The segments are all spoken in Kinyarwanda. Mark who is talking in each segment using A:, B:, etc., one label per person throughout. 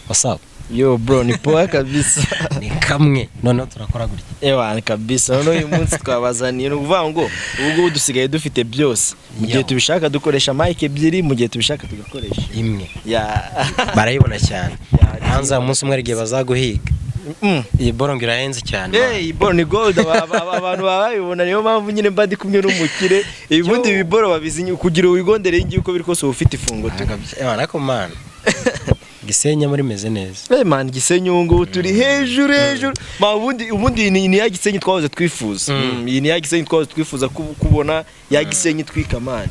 A: what's up?
B: Yo bro ni poa kabisa.
A: Ni kamwe none turakora gutya.
B: Ni kabisa none uyu munsi twabazaniye no kuvuga ngo ubwo dusigaye dufite byose. Mu gihe tubishaka dukoresha mic ebyiri, mu gihe tubishaka tugakoresha
A: imwe. Barayibona cyane. Hanza umunsi umwe arigiye bazaguhiga. Iyi boro ngirahenze cyane.
B: Iyi boro ni gold abantu babibona niyo mpamvu nyine mba ndi kumwe n'umukire. Ibundi ibi boro babizinye kugira wigondere ingi uko biri kose ufite ifungo tu.
A: Nako man. Gisenyi muri meze neza.
B: Man Gisenyi ngo turi hejuru. Ubundi ni ya Gisenyi twahoze twifuza. Iyi ni ya Gisenyi twahoze twifuza kubona ya Gisenyi twikamana.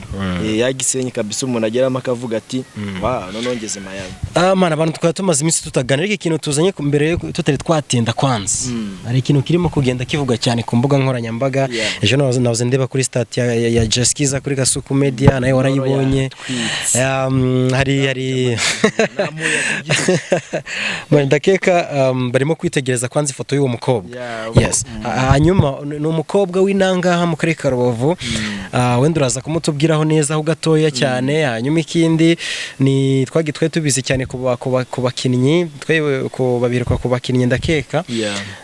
B: Ya Gisenyi kabisa umuntu ageramo akavuga ati wa nonongeze mayabo.
A: Man abantu twari tumaze iminsi tutaganira ikintu tuzanye mbere tutari twatinda kwanza. Hari ikintu kirimo kugenda kivuga cyane ku mbuga nkoranyambaga. Ejo navuze ndeba kuri stat ya Jeskiza kuri Gasuku Media nayo warayibonye. Hari ndakeka barimo kwitegereza kwanza ifoto y'uwo mukobwa. Yes. Hanyuma ni umukobwa w'inangaha mu karere ka Rubavu. Wenda uraza kumutubwiraho neza aho gatoya cyane. Hanyuma ikindi ni twagitwe tubizi cyane ku bakinnyi babirwa ku bakinnyi ndakeka.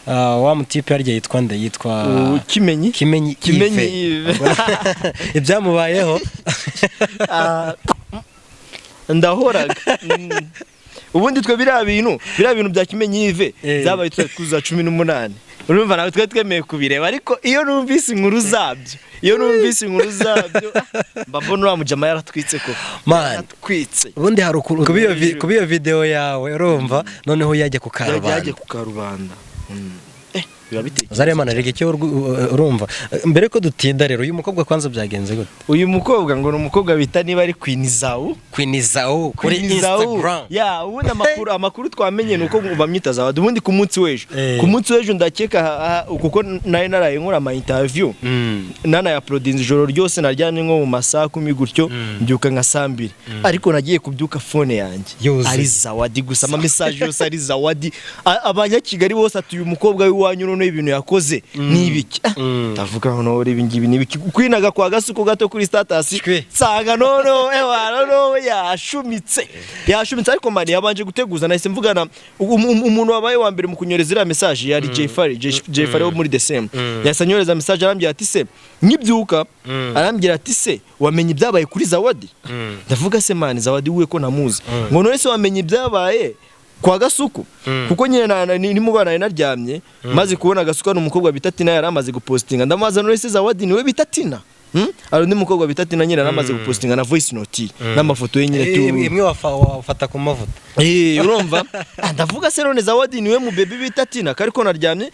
A: Wa mutipe yaryo yitwa nde yitwa Kimenyi ibyamubayeho
B: ndahoraga. Ubundi twe biriya bintu bya Kimenyi Yves zabaye tuza 18. Urumva nawe twe twemeye kubireba ariko iyo numvise inkuru zabyo mbabona wa mujama yaratwitse ko yaratwitse.
A: Ubundi hari kubiyo video yawe urumva noneho yajya ku
B: Karubanda.
A: Zaremana rege cyo urumva mbere ko dutinda rero uyu mukobwa kwanza byagenze gute?
B: Uyu mukobwa ngo numukobwa bita niba ari Queen Zao
A: kuri Instagram.
B: Ubundi amakuru twamenye nuko bamwita Zawadi. Ubundi ku munsi w'ejo ndakeka kuko naye naraye nkora ama interview nana ya uploading ijoro ryose naryamye nko mu masaha 10 gutyo mbyuka nka 2 ariko nagiye kubyuka phone yanjye ari Zawadi gusa ama message yose ari Zawadi. Abanyakigali bose atuye umukobwa w'iwanyu none ibintu yakoze nibiki. Ndavuga ngo ibi ngibi nibiki kwinaga kwa Gasuku gato kuri status sanga none yashumitse ariko mani yabanje guteguza nahise mvugana umuntu wabaye wa mbere mu kunyoreza ira message yari Jeffari wo muri December. Yasanyoreza message arambye ati se nyibyuka arambye ati se wamenye ibyabaye kuri Zawadi. Ndavuga se mani Zawadi we ko namuzi ngo none se wamenye ibyabaye kwa Gasuku kuko nyine ni mubana naryamye maze kubona Gasuku n'umukobwa bita Tina yaramaze gupostinga ndamaza none se Zawadi niwe bita Tina. Ari ndi mukobwa bita Tina nyine yaramaze gupostinga na voice note n'amafoto ye nyine tu
A: imwe wafata ku mavuta.
B: Urumva ndavuga se none Zawadi niwe mu baby bita Tina kariko naryamye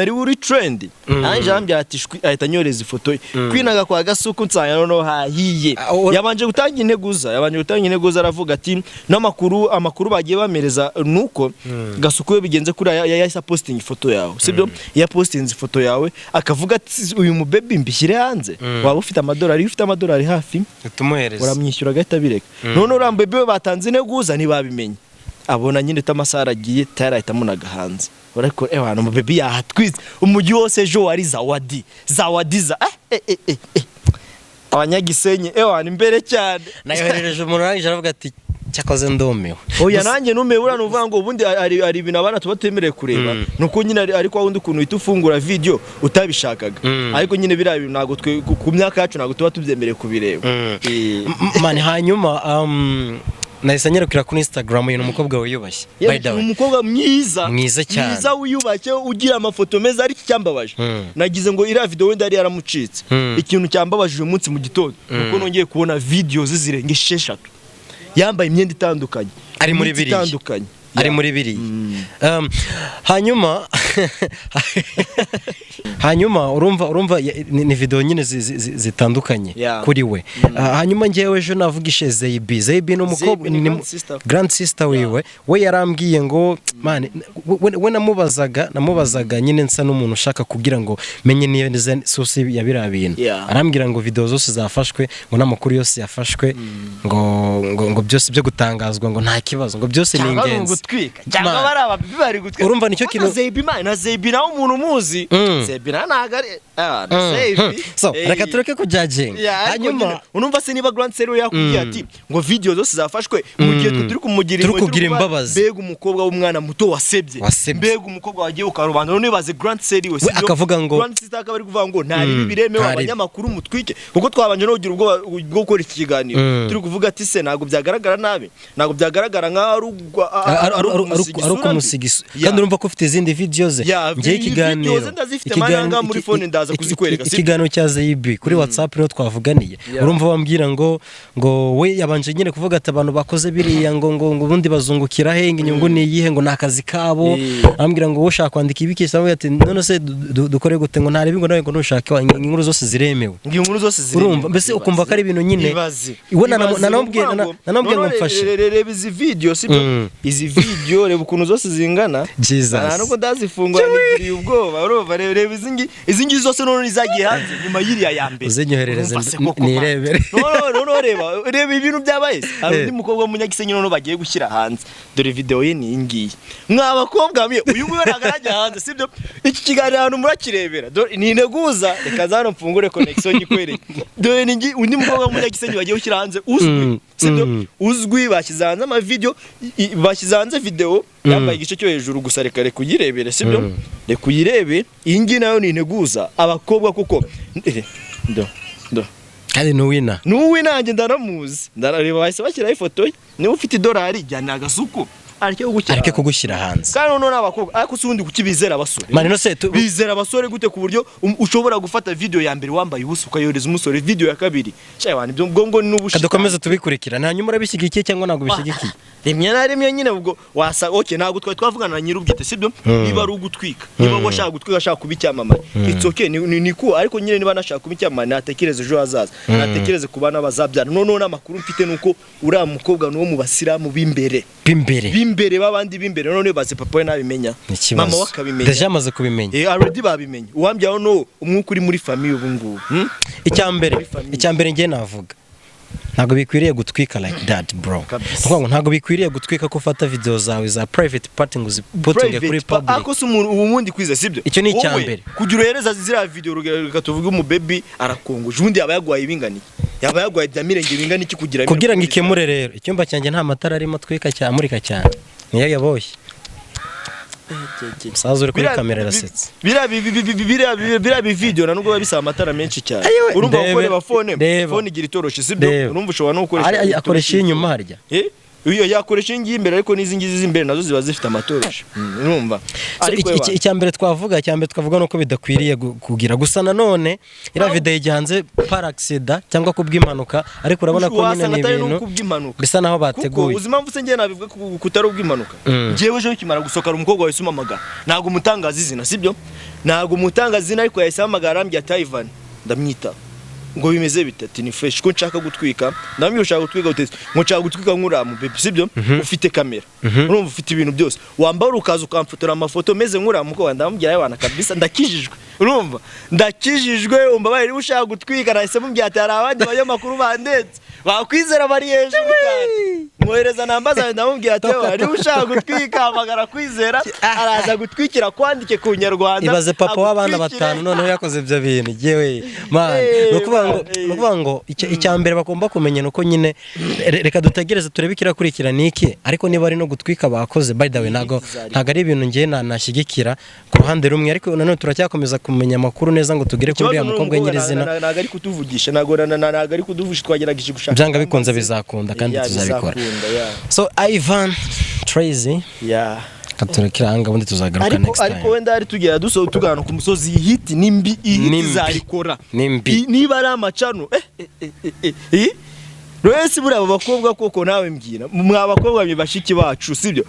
B: ari uri trend. Anje ambye ati ahita nyoreza ifoto kwinaga kwa Gasuku nsanga none hahiye. Yabanje gutanga integuza aravuga ati amakuru bagiye bamereza nuko Gasuku we bigenze kuri yahise posting ifoto yawe sibyo ya posting ifoto yawe akavuga ati uyu mu baby mbishyire hanze waba ufite amadolari hafi
A: tumuhereza
B: uramwishyura gahita bireka. None urambe bebe batanze integuza ntibabimenye abona nyine tamasara agiye tarahita munaga hanze ariko abantu mu baby yahatwize umujyi wose ejo wari Zawadi abanyagisenyi imbere cyane
A: nayoherereje umuntu arangije aravuga ati cyakoze ndomewe.
B: Oya nanjye numewe uranuvuga ngo ubundi ari ibintu abana tuba temereye kureba nuko nyine ariko wundi ukuntu uhita ufungura video utabishakaga ariko nyine biriya bintu ntago ku myaka yacu ntago tuba tubyemereye kubireba.
A: Mani hanyuma nahise nyerukira kuri Instagram uyu umukobwa wiyubashye.
B: By the way umukobwa
A: mwiza cyane
B: mwiza wiyubashye ugira amafoto meza ariko cyambabaje nagize ngo ira video wenda ari yaramucitse ikintu cyambabaje uyu munsi mu gitondo nuko nongeye kubona video zirenga 6 yambaye imyenda itandukanye ari muri biri hanyuma urumva ni video nyine zitandukanye kuri we. Hanyuma ngewe ejo navugishe Zeibi no mukobwa ni grand sister we yarambwiye ngo man we namubazaga nyine nsa n'umuntu ushaka kugira ngo menye neza source ya birabintu. Arambwira ngo video zose zafashwe ngo namakuru yose yafashwe ngo byose byo gutangazwa ngo nta kibazo ngo byose ni ingenzi cyangwa bari gutwika.
A: Urumva nicyo kintu
B: Zeibi nawe umuntu muzi Zeibi nagare
A: so reka tureke kujudginga
B: hanyuma unumva se niba Grand Seri yakubwiye ati ngo video zose zafashwe mu gihe turi kumugira
A: imbabazi
B: mbega umukobwa w'umwana muto wasebye mbega umukobwa wagiye ukarubanda none baze Grand Seri we
A: akavuga ngo
B: Grand Seri akaba ari kuvuga ngo nta biremewe abanyamakuru mutwike kuko twabanje no kugira ubwo gukora iki kiganiro turi kuvuga ati se ntago byagaragara nabi ntago byagaragara nka
A: ari ukumusigiso kandi urumva ko ufite izindi video ze ngiye ikiganiro
B: muri phone ndaza kuzikwereka
A: ikiganiro cya ZIB kuri WhatsApp rero twavuganiye urumva bambwira ngo we yabanje nyine kuvuga ati abantu bakoze biriya ngo ubundi bazungukira he inyungu ni iyihe ngo nakazi kabo ambwira ngo ushaka kwandika ibiki sawe ati none se dukore gute ngo ntare bingo nawe ngo nushaka inkuru zose ziremewe urumva mbese ukumva ko ari ibintu nyine we nanambwiye ngo mfashe
B: reba izi video sibyo izi video reba ukuntu zose zingana ntabwo ndazifungura nigiriye ubwoba urumva reba izingi zose none izagiye hanze nyuma y'iriya ya mbere
A: uzinyoherereze nirebere
B: reba ibintu byabaye hari undi mukobwa w'umunyagisenyi none bagiye gushyira hanze dore video ye ni ingiye mwabakobwa mwe uyu nguyu nagarajya hanze sibyo iki kiganiro ahantu murakirebera ni integuza reka zano mfungure connection nyikwereke dore ni undi mukobwa w'umunyagisenyi bagiye gushyira hanze uzwi sibyo uzwi bashyize ama video bashyize hanze video yambaye igice cyo hejuru gusa reka kuyirebere sibyo reka uyirebe iyi ngi nayo ni integuza abakobwa kuko
A: kandi nuwina
B: nje ndaramuzi ndarareba bahise bashyiraho ifoto ye niba ufite $1 jyana agasuku
A: areke kugushyira hanze
B: kandi none abakobwa ariko sundi kukibizera abasore
A: manino se
B: bizera abasore gute ku buryo ushobora gufata video ya mbere wambaye ubusa ukayoreza umusore video ya kabiri cyaye wani byo ngo n'ubushika
A: kadukomeza tubikurikirana hanyuma urabishyigikiye cyangwa ntago bishigikiye
B: rimwe na rimwe nyine ubwo wasa ntago twavugana na nyirubwite sibyo niba ari ugutwika niba washaka gutwika ashaka kuba icyamamare it's okay ni ko ariko nyine niba nashaka kuba icyamamare natekereze ejo hazaza natekereze ku bana bazabyara none amakuru mfite nuko uriya mukobwa n'uwo mu basiramu b'imbere babandi b'imbere none baze papa we nabimenya mama wakabimenya
A: deja amaze kubimenya
B: already babimenye uwambyaho no umwuka uri muri famille ubu ngubu
A: icyambere ngiye navuga ntago bikwiriye gutwika like that bro ntago bikwiriye gutwika ko ufata video zawe za private party ngo zipotinge kuri public
B: ako se umundi kwiza sibyo
A: icyo ni icyambere
B: kugira uhereza zira video rugatuvuga umu baby arakonguje ubundi yaba yagwaye ibingani yaba yagwaye bya mirenge bingana iki kugira
A: ngo ikemure rero icyumba cyanjye nta matara arimo twika cyane amurika cyane niyo yaboshye sazo uri kuri kamera rasetse
B: bira video na nubwo babisaba amatara menshi cyane urumva ukoreba phone igira itoroshye sibyo urumva ushobora no gukoresha
A: akoresha inyuma harya
B: iyo yakoresha ingi imbere ariko n'izingizi z'imbere nazo ziba zifite amatoroshi urumva
A: icyambere twavuga nuko bidakwiriye kugira gusa nanone ira video igihanze par accident cyangwa kubw'impanuka ariko urabona ko nyine ni ibintu bisa naho bateguye
B: uzima mvuse ngiye nabivuga kutari ubw'impanuka ngiyewe ejo kimara gusoka umukobwa wese umamagara ntago umutangaza izina sibyo ntago umutangaza izina ariko yahise amagara arambye ati Ivan ndamwita ngo bimeze bitatu ni fresh ko nshaka gutwika ndamye ushaka gutwika uteze ngo nshaka gutwika nkuramu baby sibyo ufite kamera urumva ufite ibintu byose wambara ukaza ukamfotora amafoto meze nkuramu ko ndamubwira y'abana kabisa ndakijijwe urumva ndakijijwe umva bari ushaka gutwika nahise mubwira ati hari abandi banyamakuru bandetse bakwizera bari hejuru cyane mwohereza nambaza ndamubwira ati ari ushaka gutwika amagara kwizera araza gutwikira kwandike ku Nyarwanda
A: ibaze papa w'abana batanu none yakoze ibyo bintu jewe man nukuvuga ngo icyambere bagomba kumenya nuko nyine reka dutegereze turebe ikirakurikira niki ariko niba ari no gutwika bakoze by the way ntago ari ibintu ngiye nashyigikira ku ruhande rumwe ariko nanone turacyakomeza kumenya amakuru neza ngo tugere kuri uriya mukobwa nyirizina
B: ntago ari kutuvugisha ntago ari kuduvugisha twagerageje gushaka
A: byanga bikunze bizakunda kandi tuzabikora so Ivan Tracy katurekiranga ubundi tuzagaruka next time
B: ariko wenda ari tugera tugana ku musozi hiti nimbi izarikora niba ari amacano Rwese buri aba bakobwa koko nawe mbwira mwa bakobwa bashiki bacu sibyo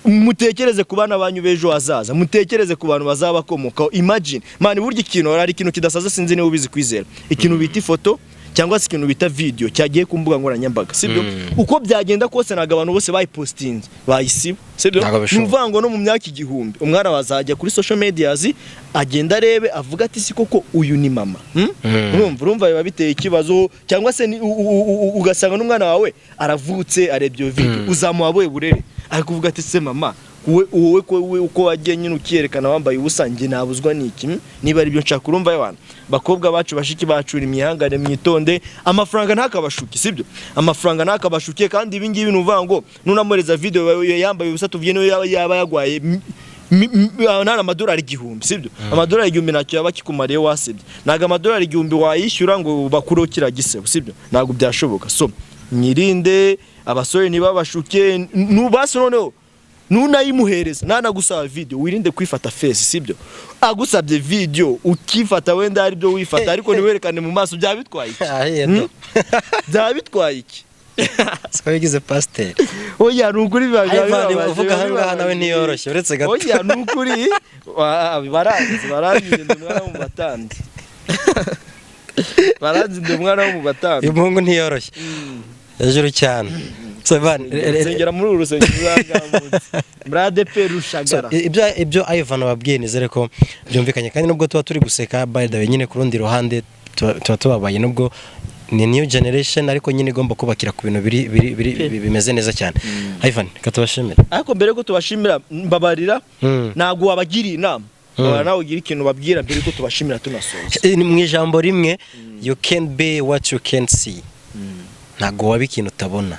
B: mutekereze ku bana banyu bejo hazaza mutekereze ku bantu bazabakomoka imagine man burya ikintu ari ikintu kidasaza sinzi niba ubizi kwizera ikintu bita ifoto cyangwa se ikintu bita video cyagiye ku mbuga nkoranyambaga sibyo uko byagenda kose naga abantu bose bayipostinze bayisiba sibyo n'uvango no mu myaka igihumbi umwana wazajya kuri social medias agenda arebe avuga ati si koko uyu ni mama urumva biba biteye ikibazo cyangwa se ugasanga n'umwana wawe aravutse arebyo video uzamuha boye burere akuvuga ati se mama wowe uko wagiye nyine ukiyerekana wambaye ubusa njye nabuzwa n'iki niba ari byo nshaka urumva y'abantu bakobwa bacu bashiki bacu imyihangane mwitonde amafaranga ntakabashuke sibyo amafaranga ntakabashuke kandi ibi ngibi nuvuga ngo nunamoreza video yambaye ubusa tuvuye no yaba yagwaye nana amadolari 1000 sibyo amadolari 1000 nacyo yaba kikumariye wasibye naga amadolari 1000 wayishyura ngo bakurokira gisebo sibyo nago byashoboka so nyirinde abasore niba bashuke nubase noneho nunayimuhereza nagusaba video wirinde kwifata face sibyo agusabye video ukifata wenda ari byo wifata ariko niwerekane mu maso byabitwaye iki byabitwaye iki
A: siko yigize pasteur
B: oya nukuri
A: uvuga hanga nawe ntiyoroshye uretse gato
B: oya nukuri barangiye ndumwana mu batandi barangiye umwana wo mu batandi
A: umuhungu ntiyoroshye hejuru cyane
B: sengera muri urusengero rwagambutse murade perushagara
A: ibyo Ivan wabwiye nizere ko byumvikanye kandi nubwo tuba turi guseka by the way nyine ku rundi ruhande tuba tubabaye nubwo ni new generation ariko nyine igomba kubakira ku bintu bimeze neza cyane Ivan katubashimira
B: ariko mbere ko tubashimira mbabarira nago wabagiriye inama nawe ugira ikintu babwira mbere ko tubashimira tunasoza
A: mu ijambo rimwe you can be what you can't see ntago wabi ikintu utabona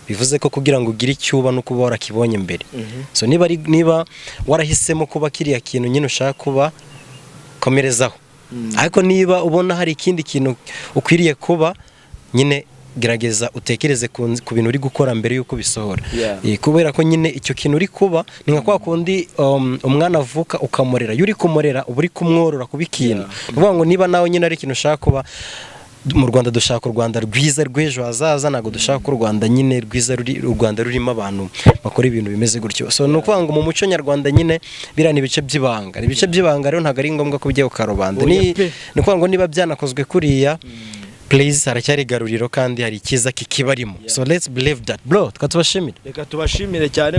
A: bivuze ko kugira ngo ugire icyuba no kuba warakibonye mbere so niba warahisemo kuba kiriya kintu nyine ushaka kuba komerezaho ariko niba ubona hari ikindi kintu ukwiriye kuba nyine gerageza utekereze ku bintu uri gukora mbere yuko bisohora kubera ko nyine icyo kintu uri kuba ni nka kwa kundi umwana avuka ukamurera yuri kumurera uba uri kumworora kuba ikintu uvuga ngo niba nawe nyine ari ikintu ushaka kuba mu Rwanda dushaka u Rwanda rwiza rw'ejo hazaza nago dushaka u Rwanda nyine rwiza u Rwanda rurimo abantu bakora ibintu bimeze gutyo so no kwanga mu muco nyarwanda nyine birana ibice by'ibanga rero ntago ari ngombwa ko bijye ukarubanda ni kwanga niba byanakozwe kuriya please haracyari garuriro kandi hari ikiza kikibarimo so let's believe that bro tukatubashimira
B: reka tubashimire cyane